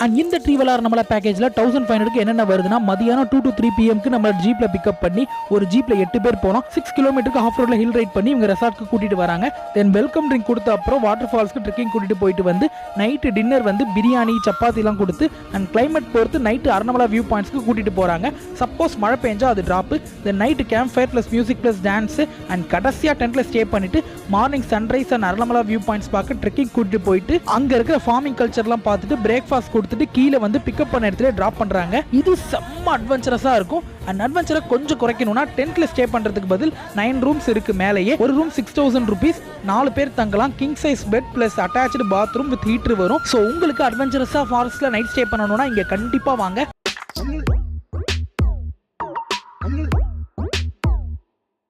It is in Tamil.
அண்ட் இந்த ட்ரீவலார் நம்மள பேக்கேஜ்ல 1500க்கு என்னென்ன வருதுன்னா மதியானம் 2 to 3 pmக்கு நம்ம ஜீப்ல பிக்கப் பண்ணி ஒரு ஜீப்ல 8 பேர் போனோம். 6 கிலோமீட்டருக்கு ஆஃப் ரோட்ல ஹில் ரைட் பண்ணி இவங்க ரெசார்ட்க்கு கூட்டிட்டு வராங்க. தென் வெல்கம் ட்ரிங்க் கொடுத்த அப்புறம் வாட்டர் ஃபால்ஸ்க்கு ட்ரெக்கிங் கூட்டிட்டு போயிட்டு வந்து நைட்டு டின்னர் வந்து பிரியாணி சப்பாத்தி எல்லாம் கொடுத்து அண்ட் கிளைமேட் பொறுத்து நைட்டு அரணமலா வியூ பாயிண்ட்ஸ்க்கு கூட்டிட்டு போறாங்க. சப்போஸ் மழை பெஞ்சா அது drop. Then night camp fire plus music plus dance and கடைசியா டென்ட்ல ஸ்டே பண்ணிட்டு morning sunrise and Aranamala view points பார்க்க ட்ரெக்கிங் கூட்டிட்டு போயிட்டு அங்க இருக்கிற ஃபார்மிங் கல்ச்சர்லாம் பார்த்துட்டு பிரேக்ஃபாஸ்ட் கொடுத்துட்டு கீழே வந்து பிக்கப் பண்ண இடத்துல டிராப் பண்றாங்க. இது செம்ம அட்வென்ச்சரஸா இருக்கும். அண்ட் அட்வென்ச்சரை கொஞ்சம் குறைக்கணும்னா டென்ட்ல ஸ்டே பண்றதுக்கு பதில் 9 ரூம்ஸ் இருக்கு மேலேயே. ஒரு ரூம் 6000 rupees, 4 பேர் தங்கலாம். King size bed plus attached bathroom with heater வரும். ஸோ உங்களுக்கு அட்வென்ச்சரஸா ஃபாரஸ்ட்ல நைட் ஸ்டே பண்ணணும்னா இங்க கண்டிப்பா வாங்க.